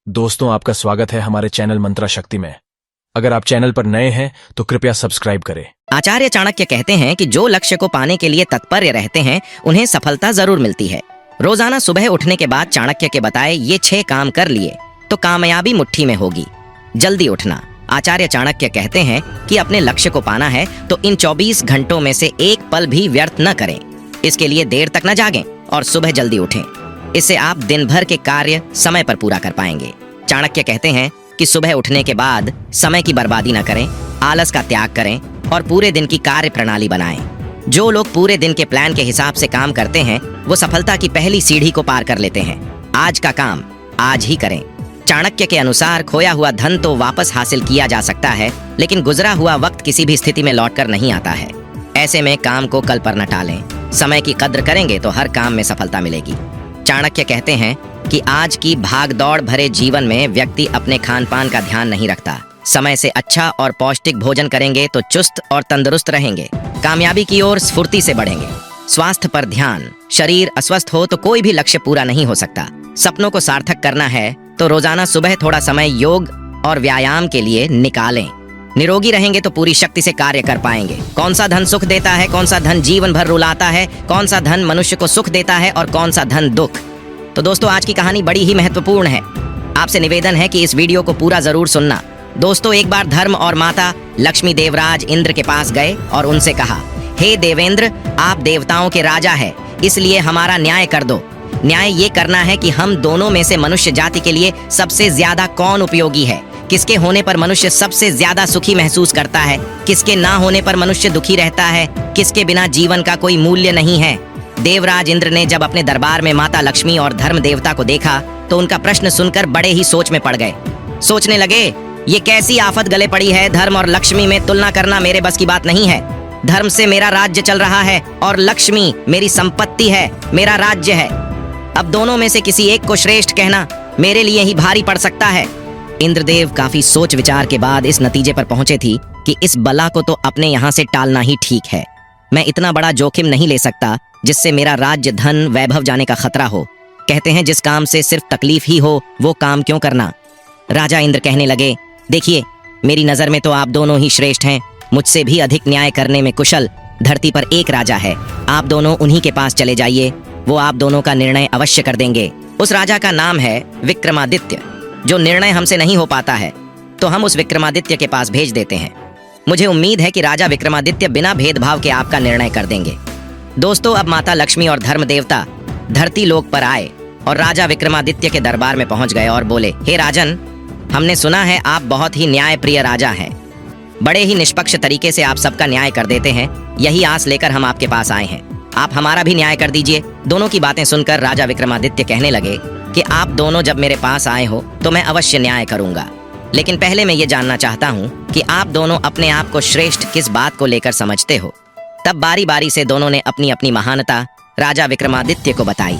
दोस्तों, आपका स्वागत है हमारे चैनल मंत्रा शक्ति में। अगर आप चैनल पर नए हैं तो कृपया सब्सक्राइब करें। आचार्य चाणक्य कहते हैं कि जो लक्ष्य को पाने के लिए तत्पर रहते हैं उन्हें सफलता जरूर मिलती है। रोजाना सुबह उठने के बाद चाणक्य के बताए ये 6 काम कर लिए तो कामयाबी मुट्ठी में होगी। जल्दी उठना। आचार्य चाणक्य कहते हैं कि अपने लक्ष्य को पाना है तो इन 24 घंटों में से एक पल भी व्यर्थ न करें। इसके लिए देर तक न जागें और सुबह जल्दी उठें। इससे आप दिन भर के कार्य समय पर पूरा कर पाएंगे। चाणक्य कहते हैं कि सुबह उठने के बाद समय की बर्बादी न करें, आलस का त्याग करें और पूरे दिन की कार्य प्रणाली बनाएं। जो लोग पूरे दिन के प्लान के हिसाब से काम करते हैं वो सफलता की पहली सीढ़ी को पार कर लेते हैं। आज का काम आज ही करें। चाणक्य के अनुसार खोया हुआ धन तो वापस हासिल किया जा सकता है, लेकिन गुजरा हुआ वक्त किसी भी स्थिति में लौटकर नहीं आता है। ऐसे में काम को कल पर न टालें। समय की कद्र करेंगे तो हर काम में सफलता मिलेगी। चाणक्य कहते हैं कि आज की भागदौड़ भरे जीवन में व्यक्ति अपने खान पान का ध्यान नहीं रखता। समय से अच्छा और पौष्टिक भोजन करेंगे तो चुस्त और तंदुरुस्त रहेंगे, कामयाबी की ओर स्फूर्ति से बढ़ेंगे। स्वास्थ्य पर ध्यान। शरीर अस्वस्थ हो तो कोई भी लक्ष्य पूरा नहीं हो सकता। सपनों को सार्थक करना है तो रोजाना सुबह थोड़ा समय योग और व्यायाम के लिए निकालें। निरोगी रहेंगे तो पूरी शक्ति से कार्य कर पाएंगे। कौन सा धन सुख देता है, कौन सा धन जीवन भर रुलाता है, कौन सा धन मनुष्य को सुख देता है और कौन सा धन दुख। तो दोस्तों, आज की कहानी बड़ी ही महत्वपूर्ण है। आपसे निवेदन है कि इस वीडियो को पूरा जरूर सुनना। दोस्तों, एक बार धर्म और माता लक्ष्मी देवराज इंद्र के पास गए और उनसे कहा, हे देवेंद्र, आप देवताओं के राजा हैं, इसलिए हमारा न्याय कर दो। न्याय ये करना है कि हम दोनों में से मनुष्य जाति के लिए सबसे ज्यादा कौन उपयोगी है, किसके होने पर मनुष्य सबसे ज्यादा सुखी महसूस करता है, किसके ना होने पर मनुष्य दुखी रहता है, किसके बिना जीवन का कोई मूल्य नहीं है। देवराज इंद्र ने जब अपने दरबार में माता लक्ष्मी और धर्म देवता को देखा तो उनका प्रश्न सुनकर बड़े ही सोच में पड़ गए। सोचने लगे, ये कैसी आफत गले पड़ी है। धर्म और लक्ष्मी में तुलना करना मेरे बस की बात नहीं है। धर्म से मेरा राज्य चल रहा है और लक्ष्मी मेरी संपत्ति है, मेरा राज्य है। अब दोनों में से किसी एक को श्रेष्ठ कहना मेरे लिए ही भारी पड़ सकता है। इंद्रदेव काफी सोच विचार के बाद इस नतीजे पर पहुंचे थी कि इस बला को तो अपने यहाँ से टालना ही ठीक है। मैं इतना बड़ा जोखिम नहीं ले सकता जिससे मेरा राज्य धन वैभव जाने का खतरा हो। कहते हैं जिस काम से सिर्फ तकलीफ ही हो वो काम क्यों करना। राजा इंद्र कहने लगे, देखिए, मेरी नजर में तो आप दोनों ही श्रेष्ठ हैं। मुझसे भी अधिक न्याय करने में कुशल धरती पर एक राजा है। आप दोनों उन्हीं के पास चले जाइए, वो आप दोनों का निर्णय अवश्य कर देंगे। उस राजा का नाम है विक्रमादित्य। जो निर्णय हमसे नहीं हो पाता है तो हम उस विक्रमादित्य के पास भेज देते हैं। मुझे उम्मीद है कि राजा विक्रमादित्य बिना भेदभाव के आपका निर्णय कर देंगे। दोस्तों, अब माता लक्ष्मी और धर्म देवता धरती लोक पर आए और राजा विक्रमादित्य के दरबार में पहुंच गए और बोले, हे राजन, हमने सुना है आप बहुत ही न्याय प्रिय राजा हैं। बड़े ही निष्पक्ष तरीके से आप सबका न्याय कर देते हैं। यही आस लेकर हम आपके पास आए हैं। आप हमारा भी न्याय कर दीजिए। दोनों की बातें सुनकर राजा विक्रमादित्य कहने लगे कि आप दोनों जब मेरे पास आए हो तो मैं अवश्य न्याय करूंगा, लेकिन पहले मैं ये जानना चाहता हूँ कि आप दोनों अपने आप को श्रेष्ठ किस बात को लेकर समझते हो। तब बारी बारी से दोनों ने अपनी अपनी महानता राजा विक्रमादित्य को बताई।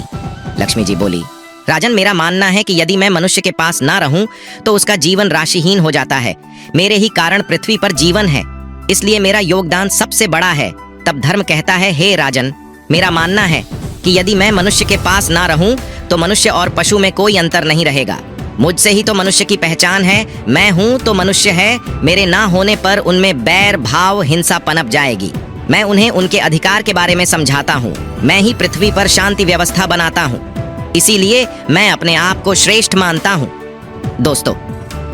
लक्ष्मी जी बोली, राजन, मेरा मानना है कि यदि मैं मनुष्य के पास ना रहूं तो उसका जीवन राशिहीन हो जाता है। मेरे ही कारण पृथ्वी पर जीवन है, इसलिए मेरा योगदान सबसे बड़ा है। तब धर्म कहता है, हे राजन, मेरा मानना है कि यदि मैं मनुष्य के पास ना रहूं तो मनुष्य और पशु में कोई अंतर नहीं रहेगा। मुझसे ही तो मनुष्य की पहचान है। मैं हूं तो मनुष्य है। मेरे ना होने पर उनमें बैर भाव हिंसा पनप जाएगी। मैं उन्हें उनके अधिकार के बारे में समझाता हूँ। मैं ही पृथ्वी पर शांति व्यवस्था बनाता हूँ, इसीलिए मैं अपने आप को श्रेष्ठ मानता हूँ। दोस्तों,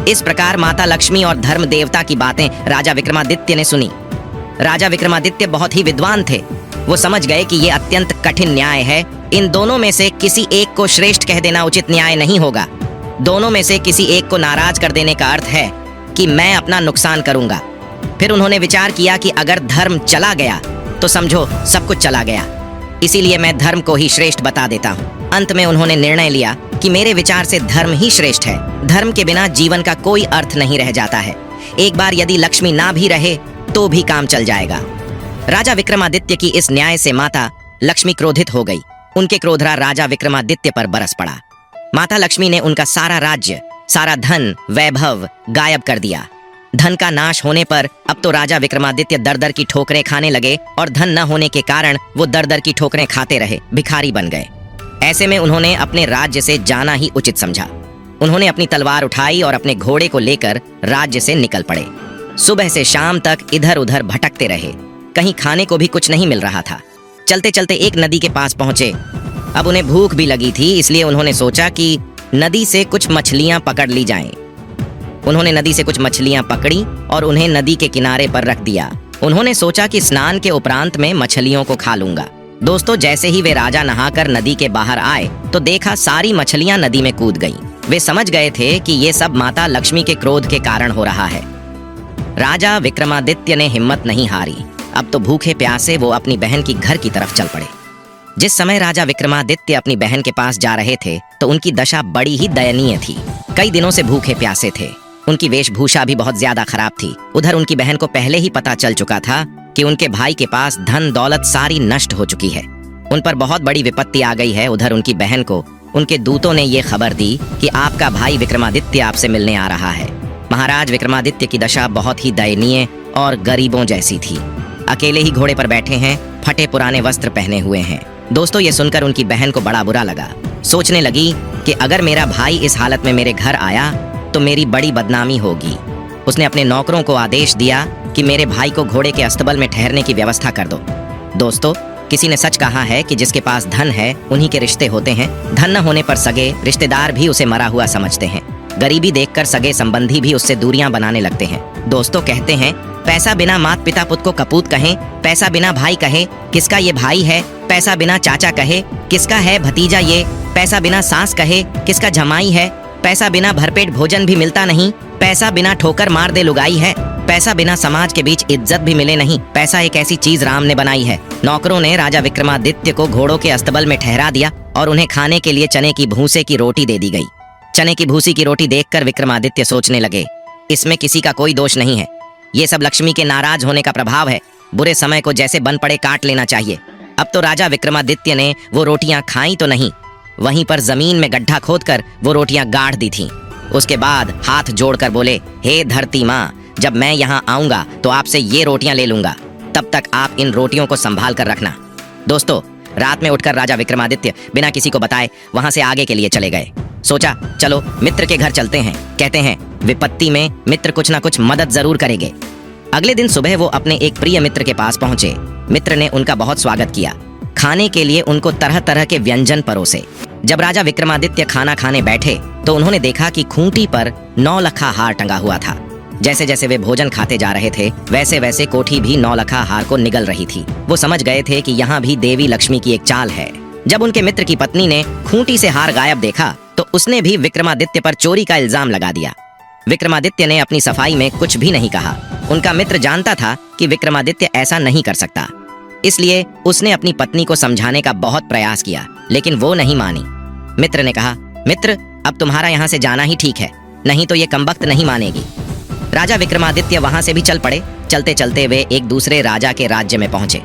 इस प्रकार माता लक्ष्मी और धर्म देवता की बातें राजा विक्रमादित्य ने सुनी। राजा विक्रमादित्य बहुत ही विद्वान थे। वो समझ गए कि ये अत्यंत कठिन न्याय है। इन दोनों में से किसी एक को श्रेष्ठ कह देना उचित न्याय नहीं होगा। दोनों में से किसी एक को नाराज कर देने का अर्थ है कि मैं अपना नुकसान करूंगा। फिर उन्होंने विचार किया कि अगर धर्म चला गया तो समझो सब कुछ चला गया, इसीलिए मैं धर्म को ही श्रेष्ठ बता देता हूँ। अंत में उन्होंने निर्णय लिया कि मेरे विचार से धर्म ही श्रेष्ठ है। धर्म के बिना जीवन का कोई अर्थ नहीं रह जाता है। एक बार यदि लक्ष्मी ना भी रहे तो भी काम चल जाएगा। राजा विक्रमादित्य की इस न्याय से माता लक्ष्मी क्रोधित हो गई। उनके क्रोधरा राजा विक्रमादित्य पर बरस पड़ा। माता लक्ष्मी ने उनका सारा राज्य, सारा धन वैभव गायब कर दिया। धन का नाश होने पर अब तो राजा विक्रमादित्य दर दर की ठोकरें खाने लगे और धन न होने के कारण वो दर दर की ठोकरें खाते रहे, भिखारी बन गए। ऐसे में उन्होंने अपने राज्य से जाना ही उचित समझा। उन्होंने अपनी तलवार उठाई और अपने घोड़े को लेकर राज्य से निकल पड़े। सुबह से शाम तक इधर उधर भटकते रहे। कहीं खाने को भी कुछ नहीं मिल रहा था। चलते चलते एक नदी के पास पहुंचे। अब उन्हें भूख भी लगी थी, इसलिए उन्होंने सोचा कि नदी से कुछ मछलियां पकड़ ली जाएं। उन्होंने नदी से कुछ मछलियां पकड़ी और उन्हें नदी के किनारे पर रख दिया। उन्होंने सोचा कि स्नान के उपरांत में मछलियों को खा लूंगा। दोस्तों, जैसे ही वे राजा नहाकर नदी के बाहर आए तो देखा सारी मछलियां नदी में कूद गईं। वे समझ गए थे कि ये सब माता लक्ष्मी के क्रोध के कारण हो रहा है। राजा विक्रमादित्य ने हिम्मत नहीं हारी। अब तो भूखे प्यासे वो अपनी बहन की घर की तरफ चल पड़े। जिस समय राजा विक्रमादित्य अपनी बहन के पास जा रहे थे तो उनकी दशा बड़ी ही दयनीय थी। कई दिनों से भूखे प्यासे थे। उनकी वेशभूषा भी बहुत ज्यादा खराब थी। उधर उनकी बहन को पहले ही पता चल चुका था कि उनके भाई के पास धन दौलत सारी नष्ट हो चुकी है। उन पर बहुत बड़ी विपत्ति आ गई है। उधर उनकी बहन को उनके दूतों ने ये खबर दी कि आपका भाई विक्रमादित्य आपसे मिलने आ रहा है। महाराज विक्रमादित्य की दशा बहुत ही दयनीय और गरीबों जैसी थी। अकेले ही घोड़े पर बैठे हैं, फटे पुराने वस्त्र पहने हुए हैं। दोस्तों, ये सुनकर उनकी बहन को बड़ा बुरा लगा। सोचने लगी कि अगर मेरा भाई इस हालत में मेरे घर आया तो मेरी बड़ी बदनामी होगी। उसने अपने नौकरों को आदेश दिया कि मेरे भाई को घोड़े के अस्तबल में ठहरने की व्यवस्था कर दो। दोस्तों, किसी ने सच कहा है कि जिसके पास धन है उन्हीं के रिश्ते होते हैं। धन न होने पर सगे रिश्तेदार भी उसे मरा हुआ समझते हैं। गरीबी देखकर सगे संबंधी भी उससे दूरियां बनाने लगते हैं। दोस्तों, कहते हैं पैसा बिना मात पिता पुत को कपूत कहें, पैसा बिना भाई कहे किसका ये भाई है, पैसा बिना चाचा कहे किसका है भतीजा ये, पैसा बिना सास कहे किसका जमाई है, पैसा बिना भरपेट भोजन भी मिलता नहीं, पैसा बिना ठोकर मार दे लुगाई है, पैसा बिना समाज के बीच इज्जत भी मिले नहीं। पैसा एक ऐसी चीज राम ने बनाई है। नौकरों ने राजा विक्रमादित्य को घोड़ों के अस्तबल में ठहरा दिया और उन्हें खाने के लिए चने की भूसे की रोटी दे दी गई। चने की भूसी की रोटी देखकर विक्रमादित्य सोचने लगे, इसमें किसी का कोई दोष नहीं है। ये सब लक्ष्मी के नाराज होने का प्रभाव है। बुरे समय को जैसे बन पड़े काट लेना चाहिए। अब तो राजा विक्रमादित्य ने वो रोटियां खाई तो नहीं, वहीं पर जमीन में गड्ढा खोदकर वो रोटियां गाड़ दी थीं। उसके बाद हाथ जोड़कर बोले, हे धरती माँ, जब मैं यहाँ आऊंगा तो आपसे ये रोटियां ले लूंगा। तब तक आप इन रोटियों को संभाल कर रखना। दोस्तों, रात में उठकर राजा विक्रमादित्य बिना किसी को बताए वहां से आगे के लिए चले गए। सोचा चलो मित्र के घर चलते हैं। कहते हैं विपत्ति में मित्र कुछ ना कुछ मदद जरूर करेंगे। अगले दिन सुबह वो अपने एक प्रिय मित्र के पास पहुंचे। मित्र ने उनका बहुत स्वागत किया। खाने के लिए उनको तरह तरह के व्यंजन परोसे। जब राजा विक्रमादित्य खाना खाने बैठे तो उन्होंने देखा कि खूंटी पर 9 लखा हार टंगा हुआ था। जैसे जैसे वे भोजन खाते जा रहे थे वैसे वैसे कोठी भी 9 लखा हार को निगल रही थी। वो समझ गए थे कि यहाँ भी देवी लक्ष्मी की एक चाल है। जब उनके मित्र की पत्नी ने खूंटी से हार गायब देखा तो उसने भी विक्रमादित्य पर चोरी का इल्जाम लगा दिया। विक्रमादित्य ने अपनी सफाई में कुछ भी नहीं कहा। उनका मित्र जानता था कि विक्रमादित्य ऐसा नहीं कर सकता, इसलिए उसने अपनी पत्नी को समझाने का बहुत प्रयास किया, लेकिन वो नहीं मानी। मित्र ने कहा, मित्र, अब तुम्हारा यहाँ से जाना ही ठीक है, नहीं तो ये कमबख्त नहीं मानेगी। राजा विक्रमादित्य वहां से भी चल पड़े। चलते चलते वे एक दूसरे राजा के राज्य में पहुंचे।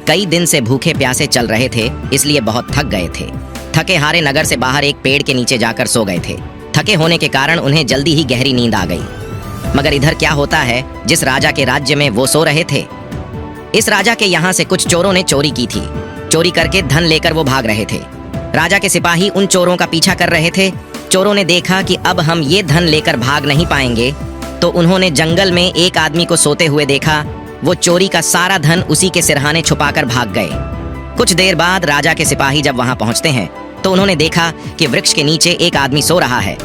कई दिन से भूखे प्यासे चल रहे थे, इसलिए बहुत थक गए थे। थके हारे नगर से बाहर एक पेड़ के नीचे जाकर सो गए थे। थके होने के कारण उन्हें जल्दी ही गहरी नींद आ गई। मगर इधर क्या होता है, जिस राजा के राज्य में वो सो रहे थे, इस राजा के यहाँ से कुछ चोरों ने चोरी की थी। चोरी करके धन लेकर वो भाग रहे थे। राजा के सिपाही उन चोरों का पीछा कर रहे थे। चोरों ने देखा कि अब हम ये धन लेकर भाग नहीं पाएंगे, तो उन्होंने जंगल में एक आदमी को सोते हुए देखा। वो चोरी का सारा धन उसी के सिरहाने छुपाकर भाग गए। कुछ देर बाद राजा के सिपाही जब वहां पहुंचते हैं तो उन्होंने देखा कि वृक्ष के नीचे एक आदमी सो रहा है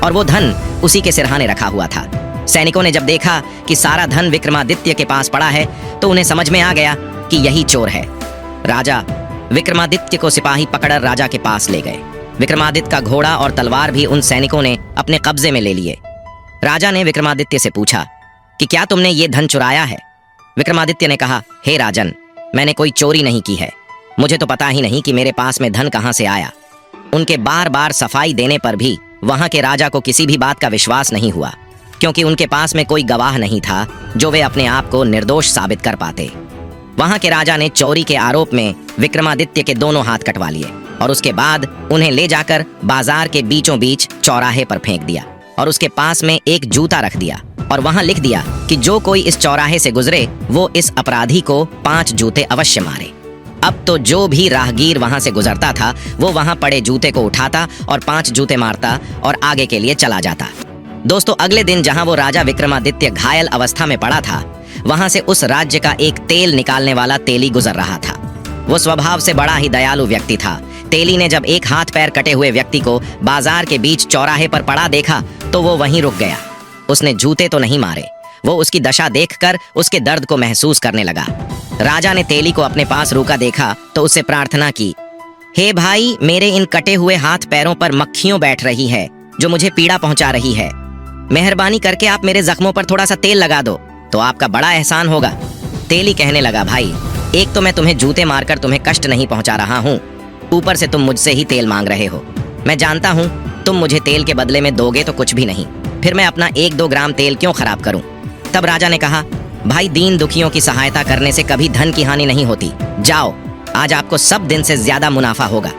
और वो धन उसी के सिरहाने रखा हुआ था। सैनिकों ने जब देखा कि सारा धन विक्रमादित्य के पास पड़ा है तो उन्हें समझ में आ गया कि यही चोर है। राजा विक्रमादित्य को सिपाही पकड़कर राजा के पास ले गए। विक्रमादित्य का घोड़ा और तलवार भी उन सैनिकों ने अपने कब्जे में ले लिए। राजा ने विक्रमादित्य से पूछा कि क्या तुमने ये धन चुराया है? विक्रमादित्य ने कहा, हे राजन, मैंने कोई चोरी नहीं की है। मुझे तो पता ही नहीं कि मेरे पास में धन कहां से आया। उनके बार बार सफाई देने पर भी वहां के राजा को किसी भी बात का विश्वास नहीं हुआ, क्योंकि उनके पास में कोई गवाह नहीं था जो वे अपने आप को निर्दोष साबित कर पाते। वहां के राजा ने चोरी के आरोप में विक्रमादित्य के दोनों हाथ कटवा लिए और उसके बाद उन्हें ले जाकर बाजार के बीचों बीच चौराहे पर फेंक दिया और उसके पास में एक जूता रख दिया और वहां लिख दिया कि जो कोई इस चौराहे से गुजरे वो इस अपराधी को 5 जूते अवश्य मारे। अब तो जो भी राहगीर वहां से गुजरता था वो वहां पड़े जूते को उठाता और 5 जूते मारता और आगे के लिए चला जाता। दोस्तों, अगले दिन जहां वो राजा विक्रमादित्य घायल अवस्था में पड़ा था, वहां से उस राज्य का एक तेल निकालने वाला तेली गुजर रहा था। वो स्वभाव से बड़ा ही दयालु व्यक्ति था। तेली ने जब एक हाथ पैर कटे हुए व्यक्ति को बाजार के बीच चौराहे पर पड़ा देखा तो वो वहीं रुक गया। उसने जूते तो नहीं मारे, वो उसकी दशा देखकर उसके दर्द को महसूस करने लगा। राजा ने तेली को अपने पास रोका देखा तो उससे प्रार्थना की, हे भाई, मेरे इन कटे हुए हाथ पैरों पर मक्खियों बैठ रही है जो मुझे पीड़ा पहुंचा रही है। मेहरबानी करके आप मेरे जख्मों पर थोड़ा सा तेल लगा दो तो आपका बड़ा एहसान होगा। तेली कहने लगा, भाई, एक तो मैं तुम्हें जूते मारकर तुम्हें कष्ट नहीं पहुंचा रहा हूँ, ऊपर से तुम मुझसे ही तेल मांग रहे हो। मैं जानता हूँ तुम मुझे तेल के बदले में दोगे तो कुछ भी नहीं, फिर मैं अपना 1-2 ग्राम तेल क्यों खराब करूं। तब राजा ने कहा, भाई, दीन दुखियों की सहायता करने से कभी धन की हानि नहीं होती। जाओ, आज आपको सब दिन से ज्यादा मुनाफा होगा।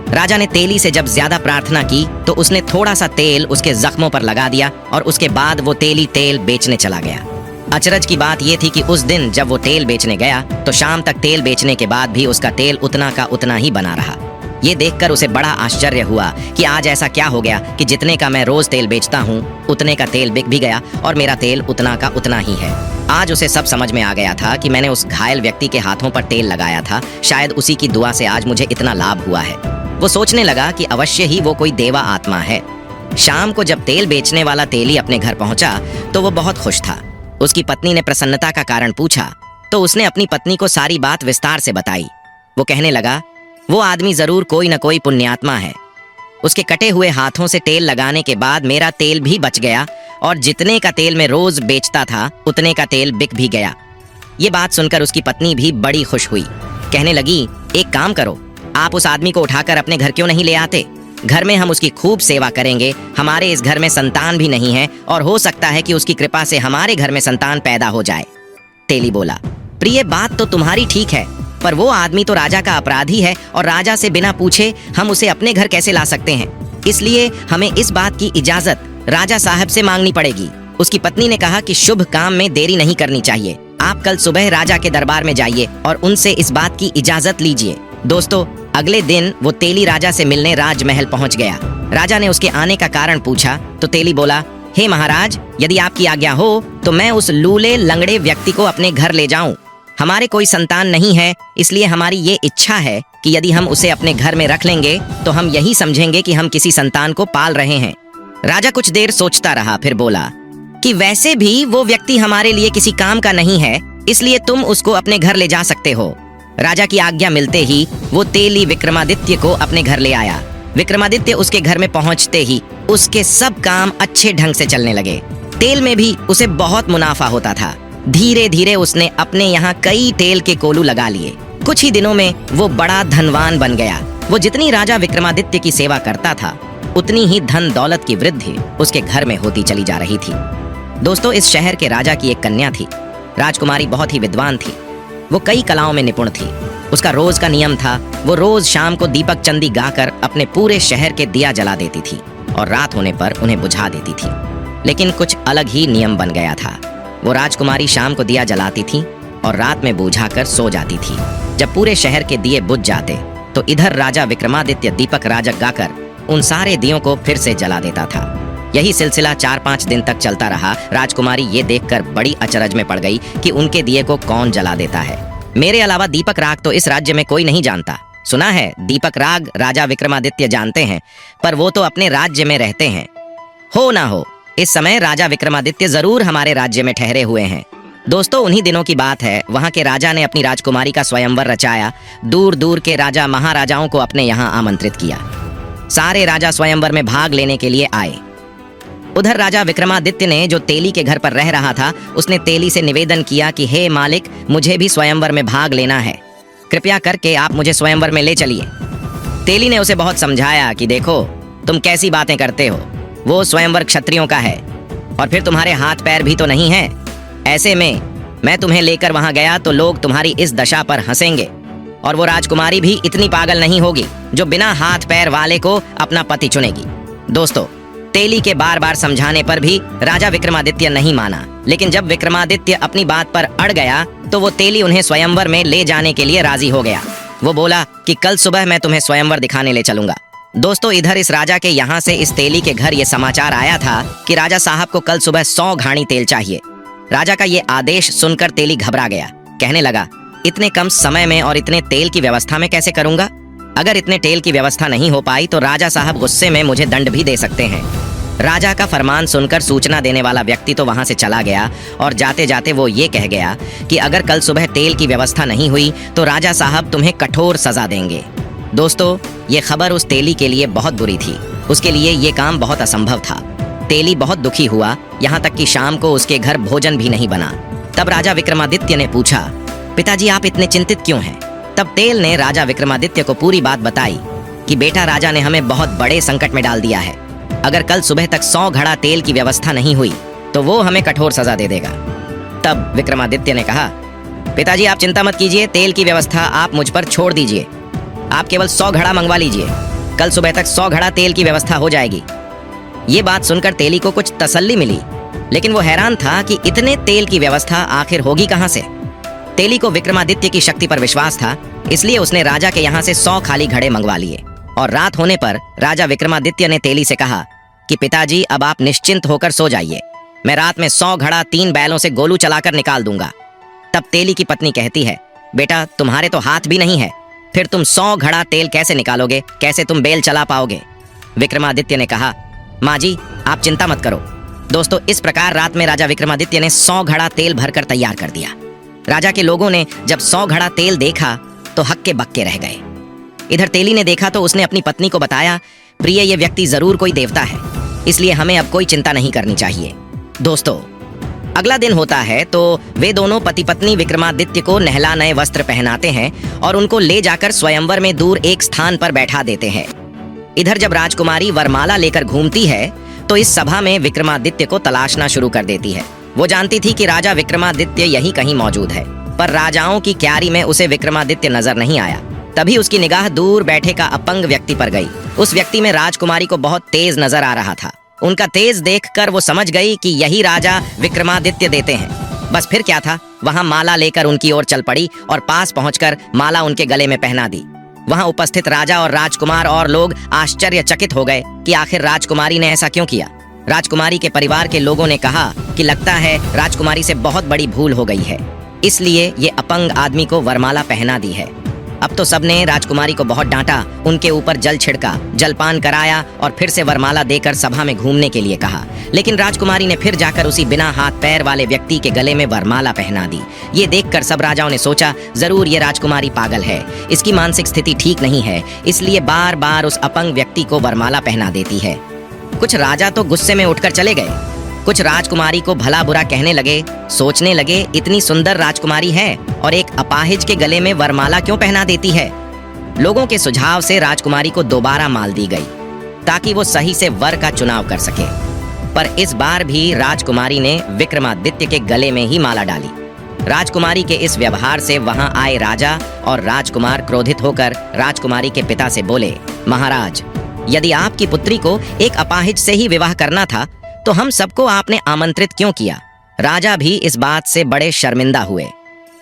राजा ने तेली से जब ज्यादा प्रार्थना की तो उसने थोड़ा सा तेल उसके जख्मों पर लगा दिया और उसके बाद वो तेली तेल बेचने चला गया। अचरज की बात यह थी कि उस दिन जब वो तेल बेचने गया तो शाम तक तेल बेचने के बाद भी उसका तेल उतना का उतना ही बना रहा। ये देखकर उसे बड़ा आश्चर्य हुआ कि आज ऐसा क्या हो गया कि जितने का मैं रोज तेल बेचता हूँ उतने का तेल बिक भी गया और मेरा तेल उतना का उतना ही है। आज उसे सब समझ में आ गया था कि मैंने उस घायल व्यक्ति के हाथों पर तेल लगाया था, शायद उसी की दुआ से आज मुझे इतना लाभ हुआ है। वो सोचने लगा कि अवश्य ही वो कोई देवा आत्मा है। शाम को जब तेल बेचने वाला तेली अपने घर पहुंचा तो वो बहुत खुश था। उसकी पत्नी ने प्रसन्नता का कारण पूछा तो उसने अपनी पत्नी को सारी बात विस्तार से बताई। वो कहने लगा, वो आदमी जरूर कोई न कोई पुण्यात्मा है। उसके कटे हुए हाथों से तेल लगाने के बाद मेरा तेल भी बच गया और जितने का तेल मैं रोज बेचता था उतने का तेल बिक भी गया। ये बात सुनकर उसकी पत्नी भी बड़ी खुश हुई। कहने लगी, एक काम करो, आप उस आदमी को उठाकर अपने घर क्यों नहीं ले आते? घर में हम उसकी खूब सेवा करेंगे। हमारे इस घर में संतान भी नहीं है और हो सकता है कि उसकी कृपा से हमारे घर में संतान पैदा हो जाए। तेली बोला, प्रिय, बात तो तुम्हारी ठीक है, पर वो आदमी तो राजा का अपराधी है और राजा से बिना पूछे हम उसे अपने घर कैसे ला सकते हैं? इसलिए हमें इस बात की इजाजत राजा साहब से मांगनी पड़ेगी। उसकी पत्नी ने कहा कि शुभ काम में देरी नहीं करनी चाहिए। आप कल सुबह राजा के दरबार में जाइए और उनसे इस बात की इजाजत लीजिए। दोस्तों, अगले दिन वो तेली राजा से मिलने राजमहल पहुंच गया। राजा ने उसके आने का कारण पूछा तो तेली बोला, हे महाराज, यदि आपकी आज्ञा हो तो मैं उस लूले लंगड़े व्यक्ति को अपने घर ले जाऊं। हमारे कोई संतान नहीं है, इसलिए हमारी ये इच्छा है कि यदि हम उसे अपने घर में रख लेंगे तो हम यही समझेंगे कि हम किसी संतान को पाल रहे हैं। राजा कुछ देर सोचता रहा, फिर बोला कि वैसे भी वो व्यक्ति हमारे लिए किसी काम का नहीं है, इसलिए तुम उसको अपने घर ले जा सकते हो। राजा की आज्ञा मिलते ही वो तेली विक्रमादित्य को अपने घर ले आया। विक्रमादित्य उसके घर में पहुंचते ही उसके सब काम अच्छे ढंग से चलने लगे। तेल में भी उसे बहुत मुनाफा होता था। धीरे धीरे उसने अपने यहाँ कई तेल के कोलू लगा लिए। कुछ ही दिनों में वो बड़ा धनवान बन गया। वो जितनी राजा विक्रमादित्य की सेवा करता था उतनी ही धन दौलत की वृद्धि उसके घर में होती चली जा रही थी। दोस्तों, इस शहर के राजा की एक कन्या थी। राजकुमारी बहुत ही विद्वान थी। वो कई कलाओं में निपुण थी। उसका रोज का नियम था, वो रोज शाम को दीपक चंदी गाकर अपने पूरे शहर के दिया जला देती थी और रात होने पर उन्हें बुझा देती थी। लेकिन कुछ अलग ही नियम बन गया था। वो राजकुमारी शाम को दिया जलाती थी और रात में बुझाकर सो जाती थी। जब पूरे शहर के दिए बुझ जाते तो इधर राजा विक्रमादित्य दीपक राजक गाकर उन सारे दियों को फिर से जला देता था। यही सिलसिला 4-5 दिन तक चलता रहा। राजकुमारी ये देखकर बड़ी अचरज में पड़ गई कि उनके दिए को कौन जला देता है। मेरे अलावा दीपक राग तो इस राज्य में कोई नहीं जानता। सुना है दीपक राग राजा विक्रमादित्य जानते हैं, पर वो तो अपने राज्य में रहते हैं। हो ना हो, इस समय राजा विक्रमादित्य जरूर हमारे राज्य में ठहरे हुए हैं। दोस्तों, उन्हीं दिनों की बात है। वहां के राजा ने अपनी राजकुमारी का स्वयंवर रचाया। दूर दूर के राजा महाराजाओं को अपने यहाँ आमंत्रित किया। सारे राजा स्वयंवर में भाग लेने के लिए आए। उधर राजा विक्रमादित्य ने, जो तेली के घर पर रह रहा था, उसने तेली से निवेदन किया कि हे मालिक, मुझे भी स्वयंवर में भाग लेना है। कृपया करके आप मुझे स्वयंवर में ले चलिए। तेली ने उसे बहुत समझाया कि देखो, तुम कैसी बातें करते हो। वो स्वयंवर क्षत्रियों का है और फिर तुम्हारे हाथ पैर भी तो नहीं है। ऐसे में मैं तुम्हें लेकर वहां गया तो लोग तुम्हारी इस दशा पर हंसेंगे और वो राजकुमारी भी इतनी पागल नहीं होगी जो बिना हाथ पैर वाले को अपना पति चुनेगी। दोस्तों, तेली के बार बार समझाने पर भी राजा विक्रमादित्य नहीं माना। लेकिन जब विक्रमादित्य अपनी बात पर अड़ गया तो वो तेली उन्हें स्वयंवर में ले जाने के लिए राजी हो गया। वो बोला कि कल सुबह मैं तुम्हें स्वयंवर दिखाने ले चलूंगा। दोस्तों, इधर इस राजा के यहाँ से इस तेली के घर ये समाचार आया था कि राजा साहब को कल सुबह 100 घानी तेल चाहिए। राजा का ये आदेश सुनकर तेली घबरा गया। कहने लगा, इतने कम समय में और इतने तेल की व्यवस्था में कैसे करूंगा? अगर इतने तेल की व्यवस्था नहीं हो पाई तो राजा साहब गुस्से में मुझे दंड भी दे सकते हैं। राजा का फरमान सुनकर सूचना देने वाला व्यक्ति तो वहां से चला गया और जाते जाते वो ये कह गया कि अगर कल सुबह तेल की व्यवस्था नहीं हुई तो राजा साहब तुम्हें कठोर सजा देंगे। दोस्तों, ये खबर उस तेली के लिए बहुत बुरी थी। उसके लिए ये काम बहुत असंभव था। तेली बहुत दुखी हुआ, यहाँ तक कि शाम को उसके घर भोजन भी नहीं बना। तब राजा विक्रमादित्य ने पूछा, पिताजी आप इतने चिंतित क्यों हैं? तब तेल ने राजा विक्रमादित्य को पूरी बात बताई कि बेटा, राजा ने हमें बहुत बड़े संकट में डाल दिया है। अगर कल सुबह तक 100 घड़ा तेल की व्यवस्था नहीं हुई तो वो हमें कठोर सजा दे देगा। तब विक्रमादित्य ने कहा, पिताजी आप चिंता मत कीजिए, तेल की व्यवस्था आप मुझ पर छोड़ दीजिए। आप केवल 100 घड़ा मंगवा लीजिए, कल सुबह तक 100 घड़ा तेल की व्यवस्था हो जाएगी। ये बात सुनकर तेली को कुछ तसल्ली मिली, लेकिन वो हैरान था कि इतने तेल की व्यवस्था आखिर होगी कहां से। तेली को विक्रमादित्य की शक्ति पर विश्वास था, इसलिए उसने राजा के यहाँ से 100 खाली घड़े मंगवा लिए। और रात होने पर राजा विक्रमादित्य ने तेली से कहा कि पिताजी अब आप निश्चिंत होकर सो जाइए, मैं रात में 100 घड़ा 3 बैलों से गोलू चलाकर निकाल दूंगा। तब तेली की पत्नी कहती है, बेटा तुम्हारे तो हाथ भी नहीं है, फिर तुम 100 घड़ा तेल कैसे निकालोगे? कैसे तुम बेल चला पाओगे? विक्रमादित्य ने कहा, माँ जी आप चिंता मत करो। दोस्तों, इस प्रकार रात में राजा विक्रमादित्य ने 100 घड़ा तेल भरकर तैयार कर दिया। राजा के लोगों ने जब 100 घड़ा तेल देखा तो हक्के बक्के रह गए। इधर तेली ने देखा तो उसने अपनी पत्नी को बताया, प्रिय ये व्यक्ति जरूर कोई देवता है, इसलिए हमें अब कोई चिंता नहीं करनी चाहिए। दोस्तों, अगला दिन होता है तो वे दोनों पति पत्नी विक्रमादित्य को नहला नए वस्त्र पहनाते हैं और उनको ले जाकर स्वयंवर में दूर एक स्थान पर बैठा देते हैं। इधर जब राजकुमारी वरमाला लेकर घूमती है तो इस सभा में विक्रमादित्य को तलाशना शुरू कर देती है। वो जानती थी कि राजा विक्रमादित्य यहीं कहीं मौजूद है, पर राजाओं की क्यारी में उसे विक्रमादित्य नजर नहीं आया। तभी उसकी निगाह दूर बैठे का अपंग व्यक्ति पर गई। उस व्यक्ति में राजकुमारी को बहुत तेज नजर आ रहा था। उनका तेज देखकर वो समझ गई कि यही राजा विक्रमादित्य देते हैं। बस फिर क्या था, वहां माला लेकर उनकी ओर चल पड़ी और पास पहुंचकर माला उनके गले में पहना दी। वहां उपस्थित राजा और राजकुमार और लोग आश्चर्यचकित हो गए कि आखिर राजकुमारी ने ऐसा क्यों किया। राजकुमारी के परिवार के लोगों ने कहा कि लगता है राजकुमारी से बहुत बड़ी भूल हो गई है, इसलिए ये अपंग आदमी को वरमाला पहना दी है। अब तो सबने राजकुमारी को बहुत डांटा, उनके ऊपर जल छिड़का, जलपान कराया और फिर से वरमाला देकर सभा में घूमने के लिए कहा। लेकिन राजकुमारी ने फिर जाकर उसी बिना हाथ पैर वाले व्यक्ति के गले में वरमाला पहना दी। ये देखकर सब राजाओं ने सोचा, जरूर ये राजकुमारी पागल है, इसकी मानसिक स्थिति ठीक नहीं है, इसलिए बार बार उस अपंग व्यक्ति को वरमाला पहना देती है। कुछ राजा तो गुस्से में उठकर चले गए, कुछ राजकुमारी को भला बुरा कहने लगे, सोचने लगे इतनी सुंदर राजकुमारी है और एक अपाहिज के गले में वरमाला क्यों पहना देती है। लोगों के सुझाव से राजकुमारी को दोबारा माल दी गई ताकि वो सही से वर का चुनाव कर सके, पर इस बार भी राजकुमारी ने विक्रमादित्य के गले में ही माला डाली। राजकुमारी के इस व्यवहार से वहां आए राजा और राजकुमार क्रोधित होकर राजकुमारी के पिता से बोले, महाराज, यदि आपकी पुत्री को एक अपाहिज से ही विवाह करना था तो हम सबको आपने आमंत्रित क्यों किया। राजा भी इस बात से बड़े शर्मिंदा हुए,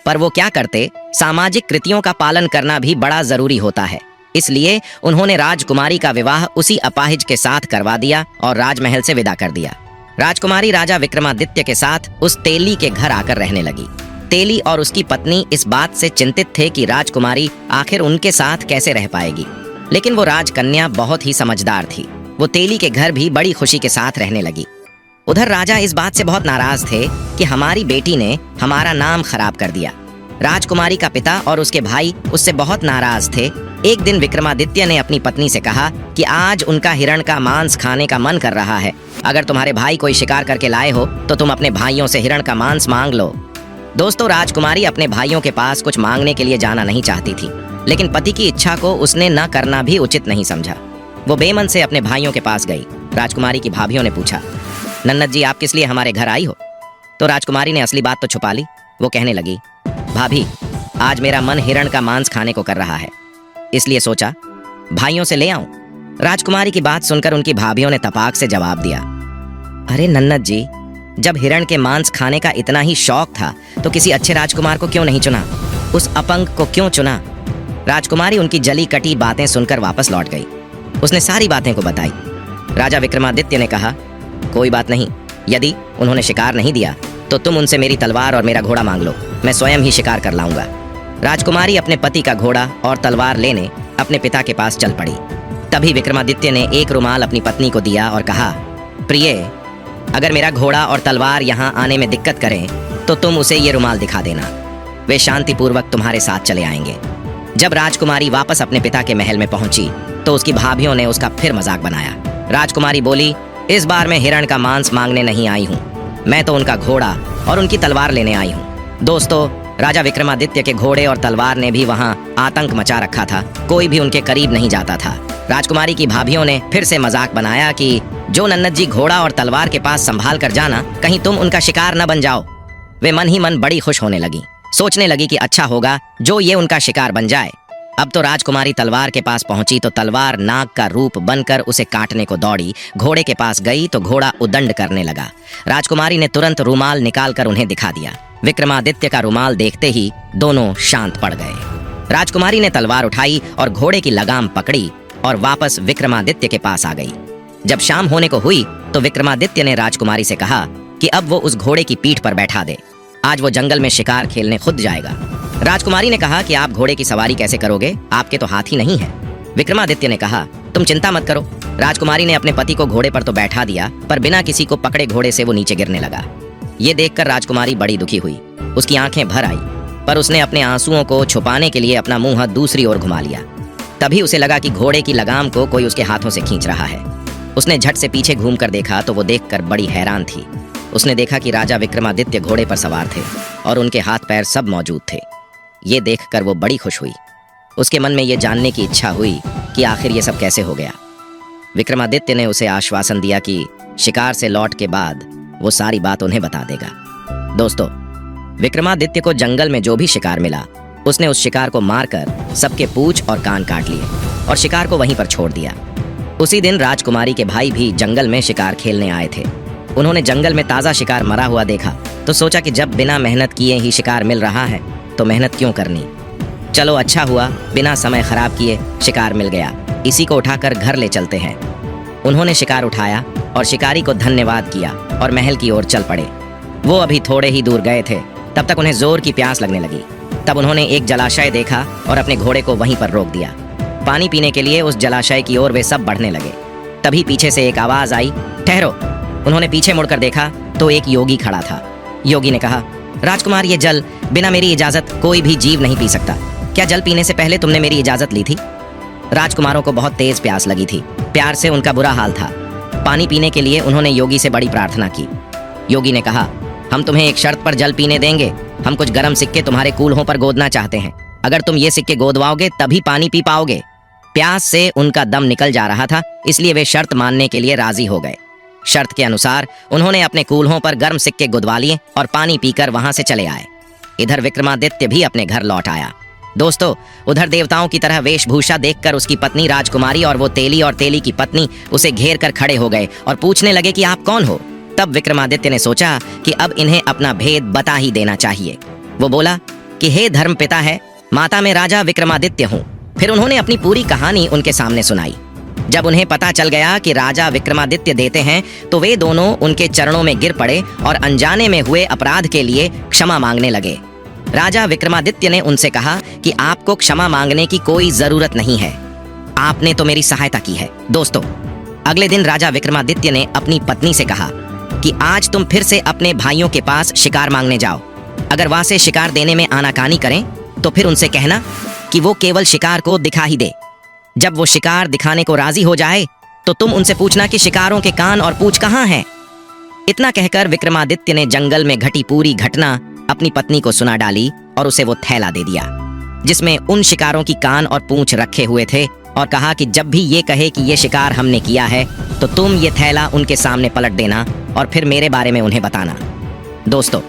पर वो क्या करते, सामाजिक कृतियों का पालन करना भी बड़ा जरूरी होता है। इसलिए उन्होंने राजकुमारी का विवाह उसी अपाहिज के साथ करवा दिया और राजमहल से विदा कर दिया। राजकुमारी राजा विक्रमादित्य के साथ उस तेली के घर आकर रहने लगी। तेली और उसकी पत्नी इस बात से चिंतित थे कि राजकुमारी आखिर उनके साथ कैसे रह पाएगी, लेकिन वो राजकन्या बहुत ही समझदार थी। वो तेली के घर भी बड़ी खुशी के साथ रहने लगी। उधर राजा इस बात से बहुत नाराज थे कि हमारी बेटी ने हमारा नाम खराब कर दिया। राजकुमारी का पिता और उसके भाई उससे बहुत नाराज थे। एक दिन विक्रमादित्य ने अपनी पत्नी से कहा कि आज उनका हिरण का मांस खाने का मन कर रहा है, अगर तुम्हारे भाई कोई शिकार करके लाए हो तो तुम अपने भाइयों से हिरण का मांस मांग लो। दोस्तों, राजकुमारी अपने भाइयों के पास कुछ मांगने के लिए जाना नहीं चाहती थी, लेकिन पति की इच्छा को उसने न करना भी उचित नहीं समझा। वो बेमन से अपने भाइयों के पास गई। राजकुमारी की भाभियों ने पूछा, नन्नत जी आप किस लिए हमारे घर आई हो? तो राजकुमारी ने असली बात तो छुपा ली। वो कहने लगी, भाभी, आज मेरा मन हिरण का मांस खाने को कर रहा है, इसलिए सोचा भाइयों से ले आऊं। राजकुमारी की बात सुनकर उनकी भाभियों ने तपाक से जवाब दिया, अरे नन्नत जी, जब हिरण के मांस खाने का इतना ही शौक था तो किसी अच्छे राजकुमार को क्यों नहीं चुना, उस अपंग को क्यों चुना? राजकुमारी उनकी जली कटी बातें सुनकर वापस लौट गई। उसने सारी बातें को बताई। राजा विक्रमादित्य ने कहा, कोई बात नहीं, यदि उन्होंने शिकार नहीं दिया तो तुम उनसे मेरी तलवार और मेरा घोड़ा मांग लो, मैं स्वयं ही शिकार कर लाऊंगा। राजकुमारी अपने पति का घोड़ा और तलवार लेने अपने पिता के पास चल पड़ी। तभी विक्रमादित्य ने एक रुमाल अपनी पत्नी को दिया और कहा, प्रिय, अगर मेरा घोड़ा और तलवार यहाँ आने में दिक्कत करें तो तुम उसे ये रुमाल दिखा देना, वे शांतिपूर्वक तुम्हारे साथ चले आएंगे। जब राजकुमारी वापस अपने पिता के महल में पहुंची तो उसकी भाभियों ने उसका फिर मजाक बनाया। राजकुमारी बोली, इस बार मैं हिरण का मांस मांगने नहीं आई हूँ, मैं तो उनका घोड़ा और उनकी तलवार लेने आई हूँ। दोस्तों, राजा विक्रमादित्य के घोड़े और तलवार ने भी वहाँ आतंक मचा रखा था, कोई भी उनके करीब नहीं जाता था। राजकुमारी की भाभियों ने फिर से मजाक बनाया कि जो नन्नत जी घोड़ा और तलवार के पास संभाल कर जाना, कहीं तुम उनका शिकार न बन जाओ। वे मन ही मन बड़ी खुश होने लगी, सोचने लगी कि अच्छा होगा जो ये उनका शिकार बन जाए। अब तो राजकुमारी तलवार के पास पहुंची तो तलवार नाग का रूप बनकर उसे काटने को दौड़ी। घोड़े के पास गई तो घोड़ा उदंड करने लगा। राजकुमारी ने तुरंत रुमाल निकालकर उन्हें दिखा दिया। विक्रमादित्य का रुमाल देखते ही दोनों शांत पड़ गए। राजकुमारी ने तलवार उठाई और घोड़े की लगाम पकड़ी और वापस विक्रमादित्य के पास आ गई। जब शाम होने को हुई तो विक्रमादित्य ने राजकुमारी से कहा कि अब वो उस घोड़े की पीठ पर बैठा दे, आज वो जंगल में शिकार खेलने खुद जाएगा। राजकुमारी ने कहा कि आप घोड़े की सवारी कैसे करोगे, आपके तो हाथी नहीं है। विक्रमादित्य ने कहा, तुम चिंता मत करो। राजकुमारी ने अपने पति को घोड़े पर तो बैठा दिया, पर बिना किसी को पकड़े घोड़े से वो नीचे गिरने लगा। ये देखकर राजकुमारी बड़ी दुखी हुई, उसकी आंखें भर आई, पर उसने अपने आंसुओं को छुपाने के लिए अपना मुंह दूसरी ओर घुमा लिया। तभी उसे लगा कि घोड़े की लगाम को कोई उसके हाथों से खींच रहा है। उसने झट से पीछे घूमकर देखा तो वो देखकर बड़ी हैरान थी। उसने देखा कि राजा विक्रमादित्य घोड़े पर सवार थे और उनके हाथ पैर सब मौजूद थे। ये देखकर वो बड़ी खुश हुई। उसके मन में ये जानने की इच्छा हुई कि आखिर ये सब कैसे हो गया। विक्रमादित्य ने उसे आश्वासन दिया कि शिकार से लौट के बाद वो सारी बात उन्हें बता देगा। दोस्तों, विक्रमादित्य को जंगल में जो भी शिकार मिला, उसने उस शिकार को मारकर सबके पूंछ और कान काट लिए और शिकार को वहीं पर छोड़ दिया। उसी दिन राजकुमारी के भाई भी जंगल में शिकार खेलने आए थे। उन्होंने जंगल में ताज़ा शिकार मरा हुआ देखा तो सोचा कि जब बिना मेहनत किए ही शिकार मिल रहा है तो मेहनत क्यों करनी। चलो अच्छा हुआ, बिना समय खराब किए शिकार मिल गया, इसी को उठाकर घर ले चलते हैं। उन्होंने शिकार उठाया और शिकारी को धन्यवाद किया और महल की ओर चल पड़े। वो अभी थोड़े ही दूर गए थे, तब तक उन्हें जोर की प्यास लगने लगी। तब उन्होंने एक जलाशय देखा और अपने घोड़े को वहीं पर रोक दिया। पानी पीने के लिए उस जलाशय की ओर वे सब बढ़ने लगे। तभी पीछे से एक आवाज आई, ठहरो। उन्होंने पीछे मुड़कर देखा तो एक योगी खड़ा था। योगी ने कहा, राजकुमार, ये जल बिना मेरी इजाजत कोई भी जीव नहीं पी सकता। क्या जल पीने से पहले तुमने मेरी इजाजत ली थी? राजकुमारों को बहुत तेज प्यास लगी थी, प्यार से उनका बुरा हाल था। पानी पीने के लिए उन्होंने योगी से बड़ी प्रार्थना की। योगी ने कहा, हम तुम्हें एक शर्त पर जल पीने देंगे। हम कुछ गर्म सिक्के तुम्हारे कूल्हों पर गोदना चाहते हैं। अगर तुम ये सिक्के गोदवाओगे तभी पानी पी पाओगे। प्यास से उनका दम निकल जा रहा था, इसलिए वे शर्त मानने के लिए राजी हो गए। शर्त के अनुसार उन्होंने अपने कूल्हों पर गर्म सिक्के गुदवा लिए और पानी पीकर वहां से चले आए। इधर विक्रमादित्य भी अपने घर लौट आया। दोस्तों, उधर देवताओं की तरह वेशभूषा देखकर उसकी पत्नी राजकुमारी और वो तेली और तेली की पत्नी उसे घेर कर खड़े हो गए और पूछने लगे कि आप कौन हो। तब विक्रमादित्य ने सोचा कि अब इन्हें अपना भेद बता ही देना चाहिए। वो बोला कि हे धर्म पिता है, माता में राजा विक्रमादित्य हूँ। फिर उन्होंने अपनी पूरी कहानी उनके सामने सुनाई। जब उन्हें पता चल गया कि राजा विक्रमादित्य देते हैं तो वे दोनों उनके चरणों में गिर पड़े और अनजाने में हुए अपराध के लिए क्षमा मांगने लगे। राजा विक्रमादित्य ने उनसे कहा कि आपको क्षमा मांगने की कोई जरूरत नहीं है, आपने तो मेरी सहायता की है। दोस्तों, अगले दिन राजा विक्रमादित्य ने अपनी पत्नी से कहा कि आज तुम फिर से अपने भाइयों के पास शिकार मांगने जाओ। अगर वहां से शिकार देने में आनाकानी करें तो फिर उनसे कहना कि वो केवल शिकार को दिखा ही दे। जब वो शिकार दिखाने को राजी हो जाए तो तुम उनसे पूछना कि शिकारों के कान और पूंछ कहाँ हैं। इतना कहकर विक्रमादित्य ने जंगल में घटी पूरी घटना अपनी पत्नी को सुना डाली और उसे वो थैला दे दिया जिसमें उन शिकारों की कान और पूंछ रखे हुए थे और कहा कि जब भी ये कहे कि ये शिकार हमने किया है तो तुम ये थैला उनके सामने पलट देना और फिर मेरे बारे में उन्हें बताना। दोस्तों,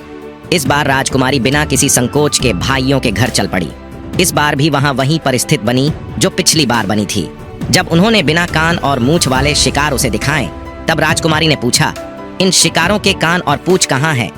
इस बार राजकुमारी बिना किसी संकोच के भाइयों के घर चल पड़ी। इस बार भी वहां वहीं पर स्थित बनी जो पिछली बार बनी थी। जब उन्होंने बिना कान और मूंछ वाले शिकार उसे दिखाए तब राजकुमारी ने पूछा, इन शिकारों के कान और पूंछ कहाँ हैं?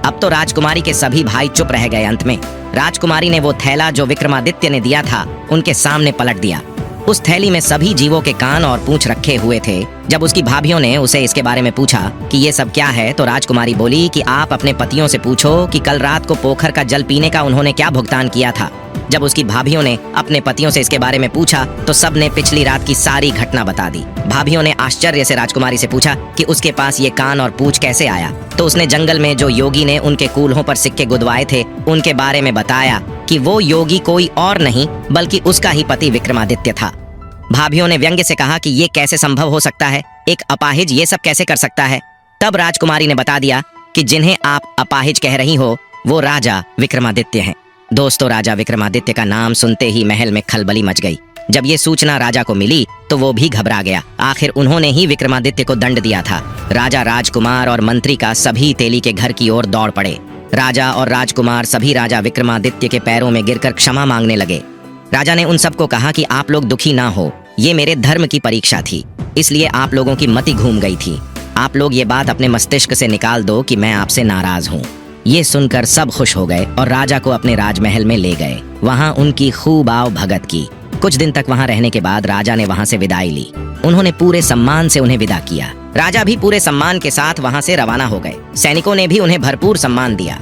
अब तो राजकुमारी के सभी भाई चुप रह गए। अंत में राजकुमारी ने वो थैला जो विक्रमादित्य ने दिया था उनके सामने पलट दिया। उस थैली में सभी जीवों के कान और पूंछ रखे हुए थे। जब उसकी भाभियों ने उसे इसके बारे में पूछा कि ये सब क्या है, तो राजकुमारी बोली कि आप अपने पतियों से पूछो कि कल रात को पोखर का जल पीने का उन्होंने क्या भुगतान किया था। जब उसकी भाभियों ने अपने पतियों से इसके बारे में पूछा तो सबने पिछली रात की सारी घटना बता दी। भाभियों ने आश्चर्य से राजकुमारी से पूछा कि उसके पास ये कान और पूंछ कैसे आया। तो उसने जंगल में जो योगी ने उनके कूल्हों पर सिक्के गुदवाए थे उनके बारे में बताया कि वो योगी कोई और नहीं बल्कि उसका ही पति विक्रमादित्य था। भाभियों ने व्यंग्य से कहा कि ये कैसे संभव हो सकता है, एक अपाहिज ये सब कैसे कर सकता है। तब राजकुमारी ने बता दिया कि जिन्हें आप अपाहिज कह रही हो वो राजा विक्रमादित्य हैं। दोस्तों, राजा विक्रमादित्य का नाम सुनते ही महल में खलबली मच गई। जब ये सूचना राजा को मिली तो वो भी घबरा गया। आखिर उन्होंने ही विक्रमादित्य को दंड दिया था। राजा, राजकुमार और मंत्री का सभी तेली के घर की ओर दौड़ पड़े। राजा और राजकुमार सभी राजा विक्रमादित्य के पैरों में गिरकर क्षमा मांगने लगे। राजा ने उन सबको कहा कि आप लोग दुखी ना हो, ये मेरे धर्म की परीक्षा थी, इसलिए आप लोगों की मति घूम गई थी। आप लोग ये बात अपने मस्तिष्क से निकाल दो कि मैं आपसे नाराज हूँ। ये सुनकर सब खुश हो गए और राजा को अपने राजमहल में ले गए। वहाँ उनकी खूब आव भगत की। कुछ दिन तक वहाँ रहने के बाद राजा ने वहाँ से विदाई ली। उन्होंने पूरे सम्मान से उन्हें विदा किया। राजा भी पूरे सम्मान के साथ वहाँ से रवाना हो गए। सैनिकों ने भी उन्हें भरपूर सम्मान दिया।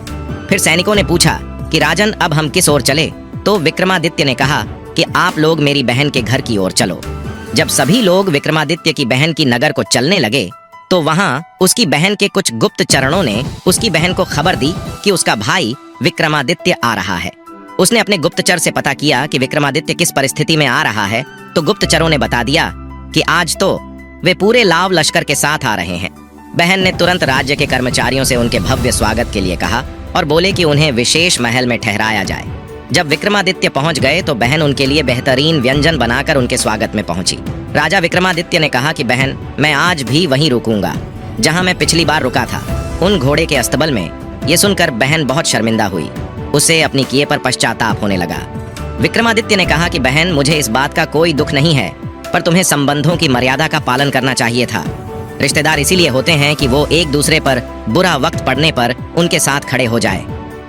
फिर सैनिकों ने पूछा कि राजन, अब हम किस ओर चले? तो विक्रमादित्य ने कहा कि आप लोग मेरी बहन के घर की ओर चलो। जब सभी लोग विक्रमादित्य की बहन की नगर को चलने लगे तो वहां उसकी बहन के कुछ गुप्त चरणों ने उसकी बहन को खबर दी कि उसका भाई विक्रमादित्य आ रहा है। उसने अपने गुप्तचर से पता किया कि विक्रमादित्य किस परिस्थिति में आ रहा है, तो गुप्तचरों ने बता दिया कि आज तो वे पूरे लाव लश्कर के साथ आ रहे हैं। बहन ने तुरंत राज्य के कर्मचारियों से उनके भव्य स्वागत के लिए कहा और बोले कि उन्हें विशेष महल में ठहराया जाए। जब विक्रमादित्य पहुंच गए तो बहन उनके लिए बेहतरीन व्यंजन बनाकर उनके स्वागत में पहुंची। राजा विक्रमादित्य ने कहा कि बहन, मैं आज भी वहीं रुकूंगा जहां मैं पिछली बार रुका था, उन घोड़े के अस्तबल में। ये सुनकर बहन बहुत शर्मिंदा हुई। उसे अपनी किए पर पश्चाताप होने लगा। विक्रमादित्य ने कहा कि बहन, मुझे इस बात का कोई दुख नहीं है, पर तुम्हें संबंधों की मर्यादा का पालन करना चाहिए था। रिश्तेदार इसीलिए होते हैं कि वो एक दूसरे पर बुरा वक्त पड़ने पर उनके साथ खड़े हो जाए,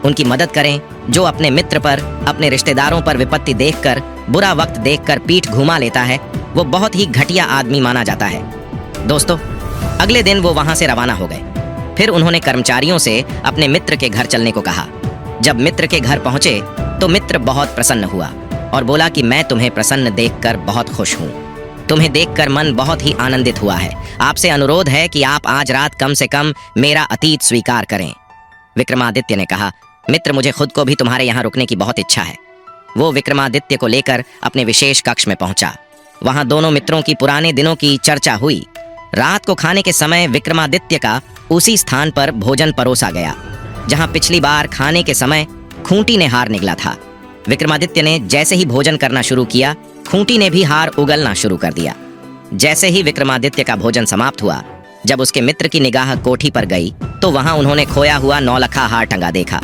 उनकी मदद करें। जो अपने मित्र पर, अपने रिश्तेदारों पर विपत्ति देखकर, बुरा वक्त देखकर पीठ घुमा लेता है, वो बहुत ही घटिया आदमी माना जाता है। दोस्तों, अगले दिन वो वहां से रवाना हो गए। फिर उन्होंने कर्मचारियों से अपने मित्र के घर चलने को कहा। जब मित्र के घर पहुंचे तो मित्र बहुत प्रसन्न हुआ और बोला कि मैं तुम्हें प्रसन्न देखकर बहुत खुश हूँ। तुम्हें देखकर मन बहुत ही आनंदित हुआ है। आपसे अनुरोध है कि आप आज रात कम से कम मेरा अतीत स्वीकार करें। विक्रमादित्य ने कहा, मित्र, मुझे खुद को भी तुम्हारे यहाँ रुकने की बहुत इच्छा है। वो विक्रमादित्य को लेकर अपने विशेष कक्ष में पहुंचा। वहां दोनों मित्रों की पुराने दिनों की चर्चा हुई। रात को खाने के समय विक्रमादित्य का उसी स्थान पर भोजन परोसा गया जहां पिछली बार खाने के समय खूंटी ने हार निगला था। विक्रमादित्य ने जैसे ही भोजन करना शुरू किया, खूंटी ने भी हार उगलना शुरू कर दिया। जैसे ही विक्रमादित्य का भोजन समाप्त हुआ, जब उसके मित्र की निगाह कोठी पर गई तो वहां उन्होंने खोया हुआ नौलखा हार टंगा देखा।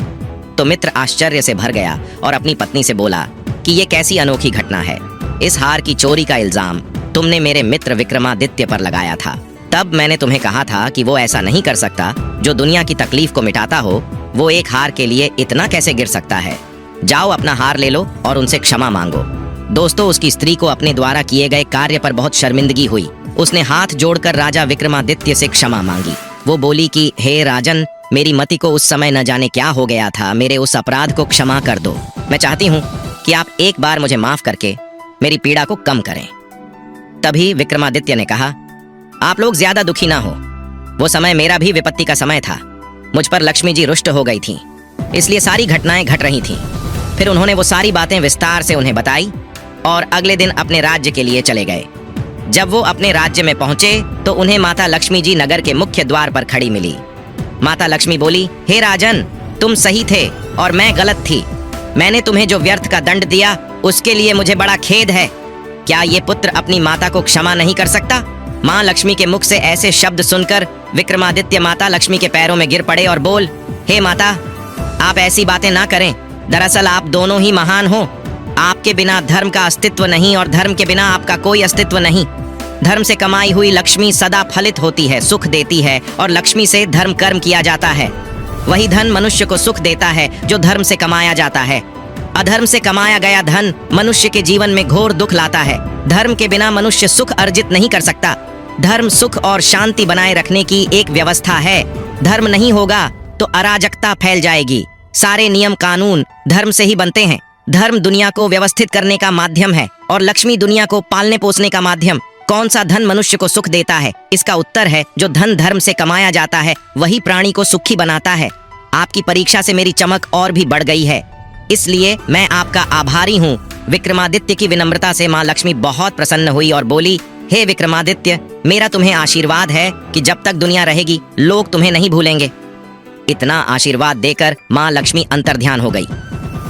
तो मित्र आश्चर्य से भर गया और अपनी पत्नी से बोला कि ये कैसी अनोखी घटना है। इस हार की चोरी का इल्जाम तुमने मेरे मित्र विक्रमादित्य पर लगाया था। तब मैंने तुम्हें कहा था कि वो ऐसा नहीं कर सकता। जो दुनिया की तकलीफ को मिटाता हो, वो एक हार के लिए इतना कैसे गिर सकता है। जाओ, अपना हार ले लो और उनसे क्षमा मांगो। दोस्तों, उसकी स्त्री को अपने द्वारा किए गए कार्य पर बहुत शर्मिंदगी हुई। उसने हाथ जोड़कर राजा विक्रमादित्य से क्षमा मांगी। वो बोली कि हे राजन, मेरी मति को उस समय न जाने क्या हो गया था। मेरे उस अपराध को क्षमा कर दो। मैं चाहती हूँ कि आप एक बार मुझे माफ करके मेरी पीड़ा को कम करें। तभी विक्रमादित्य ने कहा, आप लोग ज्यादा दुखी ना हो। वो समय मेरा भी विपत्ति का समय था। मुझ पर लक्ष्मी जी रुष्ट हो गई थी, इसलिए सारी घटनाएं घट रही थीं। फिर उन्होंने वो सारी बातें विस्तार से उन्हें बताई और अगले दिन अपने राज्य के लिए चले गए। जब वो अपने राज्य में पहुंचे तो उन्हें माता लक्ष्मी जी नगर के मुख्य द्वार पर खड़ी मिली। माता लक्ष्मी बोली, हे राजन, तुम सही थे और मैं गलत थी। मैंने तुम्हें जो व्यर्थ का दंड दिया उसके लिए मुझे बड़ा खेद है। क्या ये पुत्र अपनी माता को क्षमा नहीं कर सकता? माँ लक्ष्मी के मुख से ऐसे शब्द सुनकर विक्रमादित्य माता लक्ष्मी के पैरों में गिर पड़े और बोल, हे माता, आप ऐसी बातें ना करें। दरअसल आप दोनों ही महान हो। आपके बिना धर्म का अस्तित्व नहीं और धर्म के बिना आपका कोई अस्तित्व नहीं। धर्म से कमाई हुई लक्ष्मी सदा फलित होती है, सुख देती है और लक्ष्मी से धर्म कर्म किया जाता है। वही धन मनुष्य को सुख देता है जो धर्म से कमाया जाता है। अधर्म से कमाया गया धन मनुष्य के जीवन में घोर दुख लाता है। धर्म के बिना मनुष्य सुख अर्जित नहीं कर सकता। धर्म सुख और शांति बनाए रखने की एक व्यवस्था है। धर्म नहीं होगा तो अराजकता फैल जाएगी। सारे नियम कानून धर्म से ही बनते हैं। धर्म दुनिया को व्यवस्थित करने का माध्यम है और लक्ष्मी दुनिया को पालने पोसने का माध्यम। कौन सा धन मनुष्य को सुख देता है? इसका उत्तर है जो धन धर्म से कमाया जाता है वही प्राणी को सुखी बनाता है। आपकी परीक्षा से मेरी चमक और भी बढ़ गई है, इसलिए मैं आपका आभारी हूँ। विक्रमादित्य की विनम्रता से माँ लक्ष्मी बहुत प्रसन्न हुई और बोली, हे विक्रमादित्य, मेरा तुम्हें आशीर्वाद है कि जब तक दुनिया रहेगी लोग तुम्हें नहीं भूलेंगे। इतना आशीर्वाद देकर माँ लक्ष्मी अंतर्ध्यान हो गई।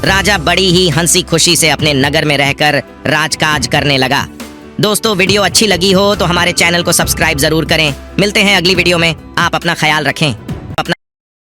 राजा बड़ी ही हंसी खुशी से अपने नगर में रहकर राजकाज करने लगा। दोस्तों, वीडियो अच्छी लगी हो तो हमारे चैनल को सब्सक्राइब जरूर करें। मिलते हैं अगली वीडियो में। आप अपना ख्याल रखें।